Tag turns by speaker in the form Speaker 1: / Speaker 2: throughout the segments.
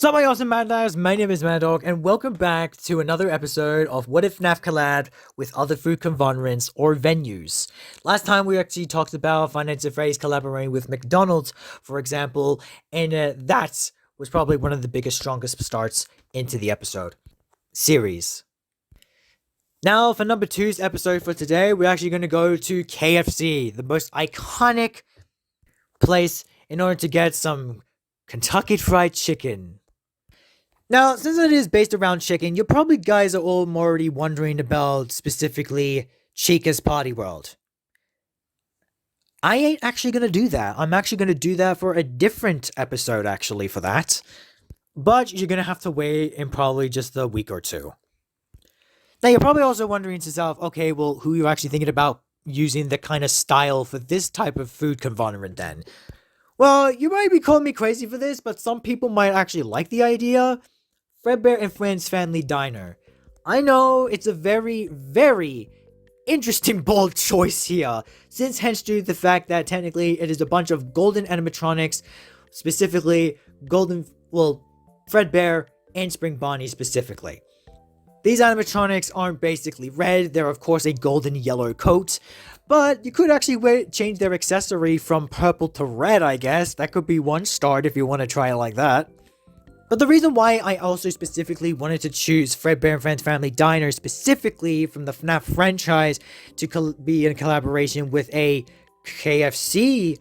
Speaker 1: Sup my awesome Mad Lads, my name is Mad Dog, and welcome back to another episode of What If Fnaf collabed with other food conglomerates or venues. Last time we actually talked about Finance and Freddy's collaborating with McDonald's, for example, and that was probably one of the biggest, strongest starts into the episode series. Now, for number two's episode for today, we're actually going to go to KFC, the most iconic place in order to get some Kentucky Fried Chicken. Now, since it is based around chicken, you probably guys are all already wondering about specifically Chica's Party World. I ain't actually going to do that. I'm actually going to do that for a different episode actually for that. But you're going to have to wait in probably just a week or two. Now, you're probably also wondering to yourself, okay, well, who are you actually thinking about using the kind of style for this type of food conglomerate then? Well, you might be calling me crazy for this, but some people might actually like the idea. Fredbear and Friends Family Diner. I know it's a very, very interesting bold choice here, since hence due to the fact that technically it is a bunch of golden animatronics, specifically Fredbear and Spring Bonnie specifically. These animatronics aren't basically red, they're of course a golden yellow coat, but you could actually change their accessory from purple to red, I guess. That could be one start if you want to try it like that. But the reason why I also specifically wanted to choose Fredbear and Friends Family Diner specifically from the Fnaf franchise to be in collaboration with a KFC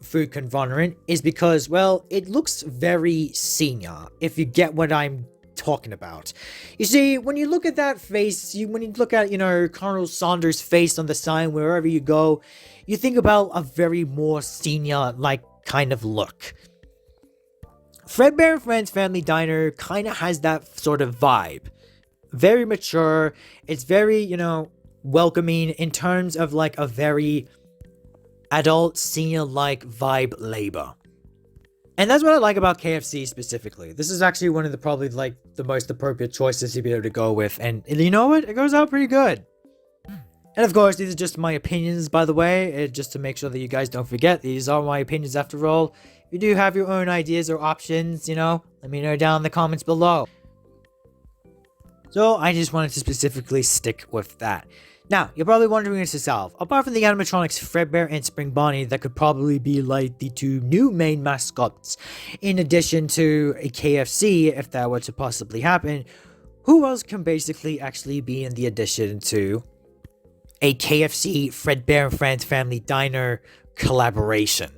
Speaker 1: food conglomerate is because, well, it looks very senior, if you get what I'm talking about. You see, when you look at that face, when you look at, Colonel Saunders' face on the sign wherever you go, you think about a very more senior-like kind of look. Fredbear and Friends Family Diner kind of has that sort of vibe. Very mature. It's very, welcoming in terms of like a very adult, senior-like vibe labor. And that's what I like about KFC specifically. This is actually one of the probably like the most appropriate choices to be able to go with. And you know what? It goes out pretty good. And of course, these are just my opinions, by the way. Just to make sure that you guys don't forget, these are my opinions after all. If you do have your own ideas or options, let me know down in the comments below. So, I just wanted to specifically stick with that. Now, you're probably wondering to yourself, apart from the animatronics Fredbear and Spring Bonnie that could probably be like the two new main mascots, in addition to a KFC, if that were to possibly happen, who else can basically actually be in the addition to a KFC Fredbear and Friends Family Diner collaboration?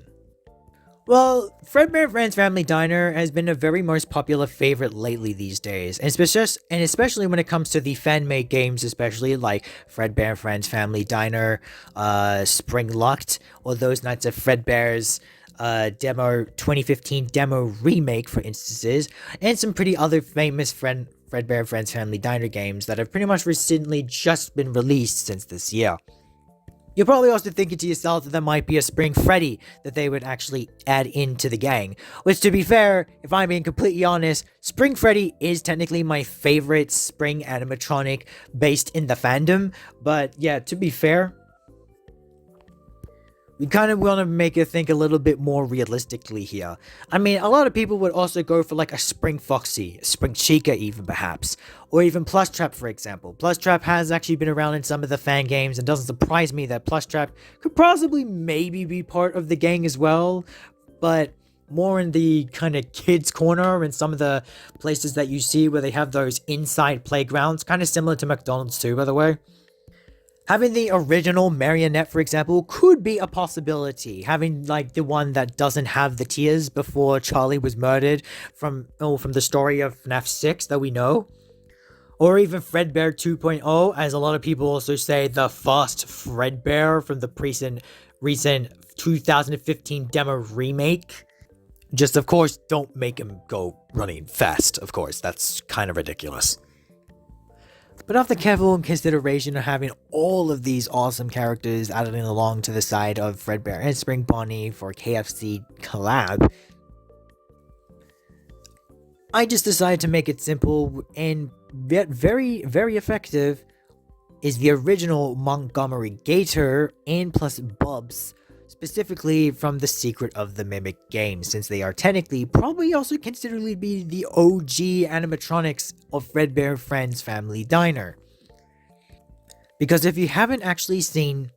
Speaker 1: Well, Fredbear and Friends Family Diner has been a very most popular favorite lately these days, and especially when it comes to the fan-made games, especially like Fredbear and Friends Family Diner, Spring Locked, or those Nights of Fredbear's 2015 demo remake, for instances, and some pretty other famous Fredbear and Friends Family Diner games that have pretty much recently just been released since this year. You're probably also thinking to yourself that there might be a Spring Freddy that they would actually add into the gang. Which, to be fair, if I'm being completely honest, Spring Freddy is technically my favorite Spring animatronic based in the fandom. But yeah, to be fair, we kind of want to make it think a little bit more realistically here. I mean, a lot of people would also go for like a Spring Foxy, a Spring Chica even perhaps, or even Plushtrap for example. Plushtrap has actually been around in some of the fan games and doesn't surprise me that Plushtrap could possibly maybe be part of the gang as well, but more in the kind of kids corner and some of the places that you see where they have those inside playgrounds, kind of similar to McDonald's too, by the way. Having the original marionette, for example, could be a possibility. Having, like, the one that doesn't have the tears before Charlie was murdered from the story of Fnaf 6 that we know. Or even Fredbear 2.0, as a lot of people also say, the Fast Fredbear from the recent 2015 demo remake. Just, of course, don't make him go running fast, of course. That's kind of ridiculous. But after careful consideration of having all of these awesome characters added in along to the side of Fredbear and Spring Bonnie for KFC collab, I just decided to make it simple and yet very, very effective is the original Montgomery Gator and plus Bubs specifically from the Secret of the Mimic game, since they are technically probably also considered to be the OG animatronics of Fredbear Friends Family Diner. Because if you haven't actually seen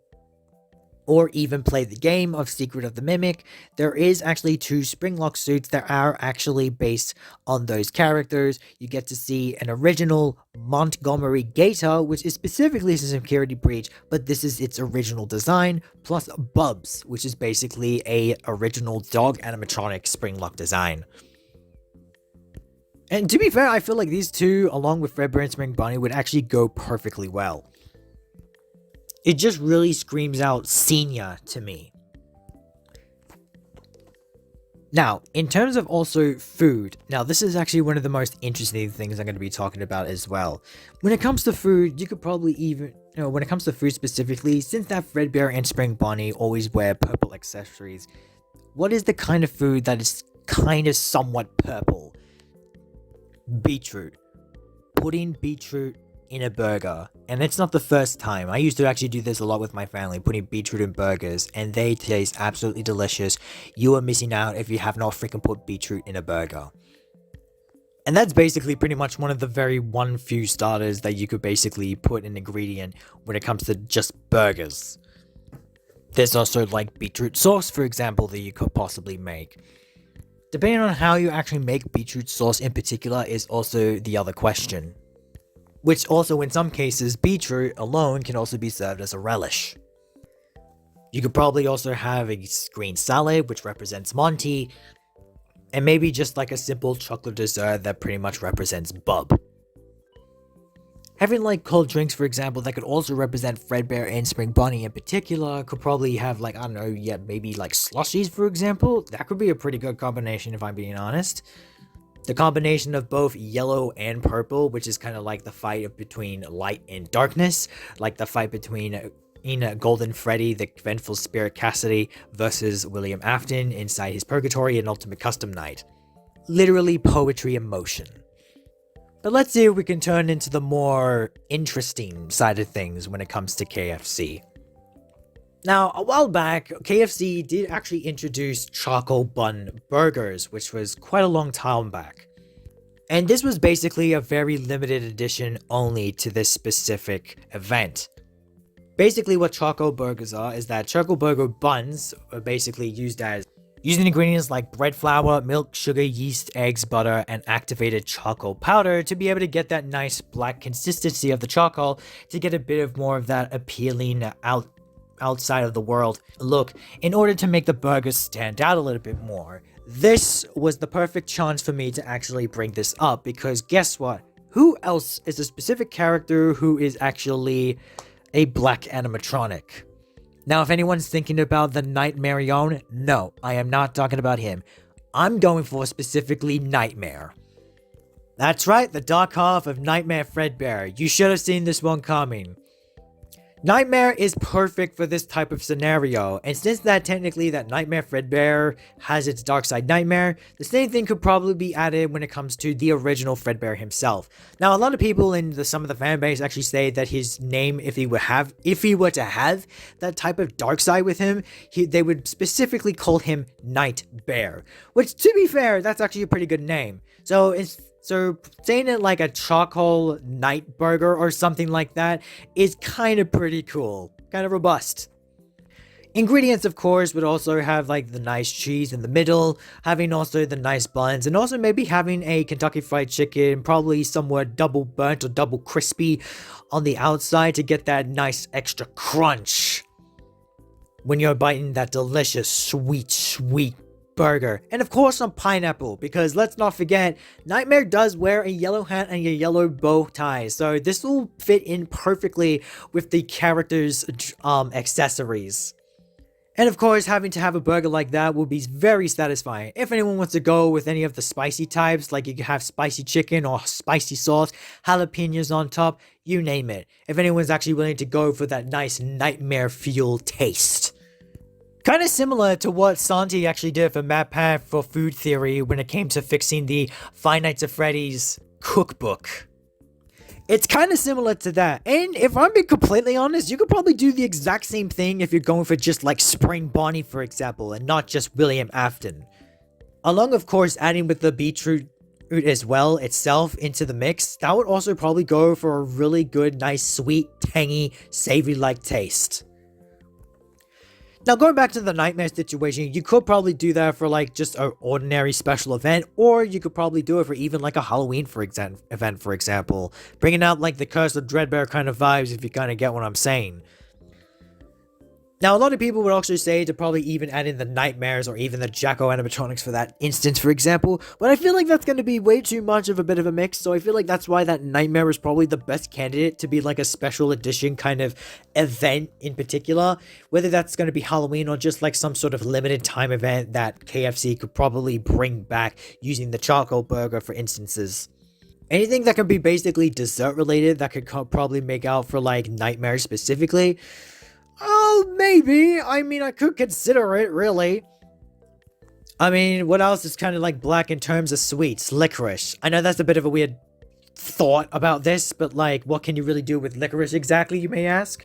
Speaker 1: or even played the game of Secret of the Mimic, there is actually 2 Springlock suits that are actually based on those characters. You get to see an original Montgomery Gator, which is specifically a security breach, but this is its original design, plus Bubs, which is basically a original dog animatronic Springlock design. And to be fair, I feel like these two, along with Fredbear and Spring Bunny, would actually go perfectly well. It just really screams out senior to me. Now, in terms of also food, now this is actually one of the most interesting things I'm going to be talking about as well. When it comes to food, you could probably even, when it comes to food specifically, since that Fredbear and Spring Bunny always wear purple accessories, what is the kind of food that is kind of somewhat purple? Beetroot. Putting beetroot in a burger, and it's not the first time. I used to actually do this a lot with my family, putting beetroot in burgers, and they taste absolutely delicious. You are missing out if you have not freaking put beetroot in a burger. And that's basically pretty much one of the very few starters that you could basically put an ingredient when it comes to just burgers. There's also like beetroot sauce, for example, that you could possibly make. Depending on how you actually make beetroot sauce in particular is also the other question. Which also, in some cases, beetroot alone can also be served as a relish. You could probably also have a green salad, which represents Monty, and maybe just like a simple chocolate dessert that pretty much represents Bub. Having like cold drinks, for example, that could also represent Fredbear and Spring Bunny in particular, could probably have like, I don't know, maybe like slushies, for example. That could be a pretty good combination if I'm being honest. The combination of both yellow and purple, which is kind of like the fight between light and darkness, like the fight between Golden Freddy, the vengeful spirit Cassidy, versus William Afton inside his Purgatory and Ultimate Custom Night. Literally poetry in motion. But let's see if we can turn into the more interesting side of things when it comes to KFC. Now, a while back, KFC did actually introduce charcoal bun burgers, which was quite a long time back. And this was basically a very limited edition only to this specific event. Basically what charcoal burgers are is that charcoal burger buns are basically using ingredients like bread flour, milk, sugar, yeast, eggs, butter, and activated charcoal powder to be able to get that nice black consistency of the charcoal to get a bit of more of that appealing outside of the world look in order to make the burgers stand out a little bit more. This was the perfect chance for me to actually bring this up because guess what? Who else is a specific character who is actually a black animatronic? Now, if anyone's thinking about the Nightmare Yon, no, I am not talking about him. I'm going for specifically Nightmare. That's right, the dark half of Nightmare Fredbear. You should have seen this one coming. Nightmare is perfect for this type of scenario, and since that technically that Nightmare Fredbear has its dark side Nightmare, the same thing could probably be added when it comes to the original Fredbear himself. Now, a lot of people in some of the fan base actually say that his name, if he were to have that type of dark side with him, they would specifically call him Night Bear, which to be fair, that's actually a pretty good name. So saying it like a charcoal night burger or something like that is kind of pretty cool, kind of robust. Ingredients, of course, would also have like the nice cheese in the middle, having also the nice buns, and also maybe having a Kentucky Fried Chicken, probably somewhat double burnt or double crispy on the outside to get that nice extra crunch when you're biting that delicious sweet burger. And of course some pineapple, because let's not forget, Nightmare does wear a yellow hat and a yellow bow tie, so this will fit in perfectly with the character's accessories. And of course, having to have a burger like that will be very satisfying. If anyone wants to go with any of the spicy types, like you can have spicy chicken or spicy sauce, jalapenos on top, you name it. If anyone's actually willing to go for that nice Nightmare fuel taste. Kind of similar to what Santi actually did for MatPat for Food Theory when it came to fixing the Five Nights at Freddy's cookbook. It's kind of similar to that. And if I'm being completely honest, you could probably do the exact same thing if you're going for just like Spring Bonnie, for example, and not just William Afton. Along, of course, adding with the beetroot as well itself into the mix, that would also probably go for a really good, nice, sweet, tangy, savory-like taste. Now, going back to the nightmare situation, you could probably do that for like just an ordinary special event, or you could probably do it for even like a Halloween event, for example, bringing out like the Curse of Dreadbear kind of vibes, if you kind of get what I'm saying. Now, a lot of people would also say to probably even add in the nightmares or even the Jacko animatronics for that instance, for example, but I feel like that's going to be way too much of a bit of a mix, so I feel like that's why that nightmare is probably the best candidate to be like a special edition kind of event in particular, whether that's going to be Halloween or just like some sort of limited time event that KFC could probably bring back using the charcoal burger for instances. Anything that could be basically dessert related that could probably make out for like nightmares specifically. Oh, maybe. I mean, I could consider it, really. I mean, what else is kind of like black in terms of sweets? Licorice. I know that's a bit of a weird thought about this, but like, what can you really do with licorice exactly, you may ask?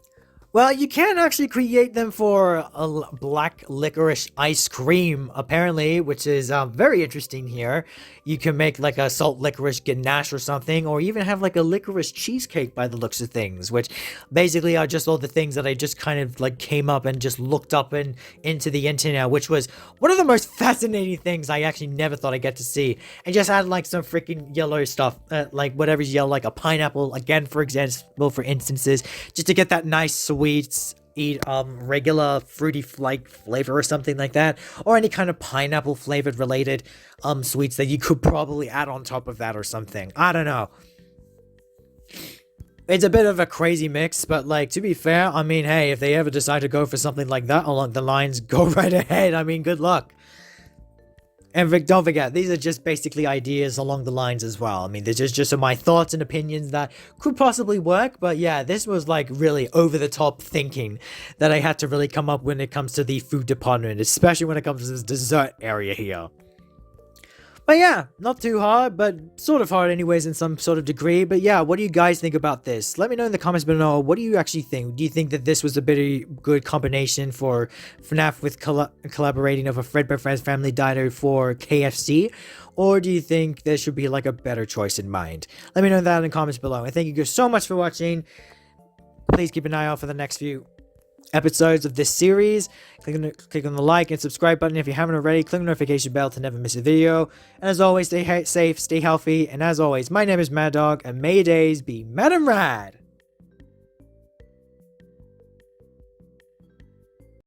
Speaker 1: Well, you can actually create them for a black licorice ice cream, apparently, which is very interesting here. You can make like a salt licorice ganache or something, or even have like a licorice cheesecake by the looks of things, which basically are just all the things that I just kind of like came up and just looked up and into the internet, which was one of the most fascinating things I actually never thought I'd get to see. And just add like some freaking yellow stuff, like whatever's yellow, like a pineapple, again, for example, for instances, just to get that nice sweets, eat regular fruity like flavor or something like that, or any kind of pineapple flavored related sweets that you could probably add on top of that or something. I don't know. It's a bit of a crazy mix, but like, to be fair, I mean, hey, if they ever decide to go for something like that along the lines, go right ahead. I mean, good luck. And don't forget, these are just basically ideas along the lines as well. I mean, they're just my thoughts and opinions that could possibly work. But yeah, this was like really over the top thinking that I had to really come up when it comes to the food department, especially when it comes to this dessert area here. But yeah, not too hard, but sort of hard anyways in some sort of degree. But yeah, what do you guys think about this? Let me know in the comments below. What do you actually think? Do you think that this was a bit of a good combination for Fnaf with collaborating of a Fredbear Friends Family Diner for KFC? Or do you think there should be like a better choice in mind? Let me know that in the comments below. And thank you guys so much for watching. Please keep an eye out for the next few episodes of this series. Click on the like and subscribe button if you haven't already. Click on the notification bell to never miss a video. And as always, stay safe, stay healthy. And as always, my name is Mad Dog, and may your days be mad and rad.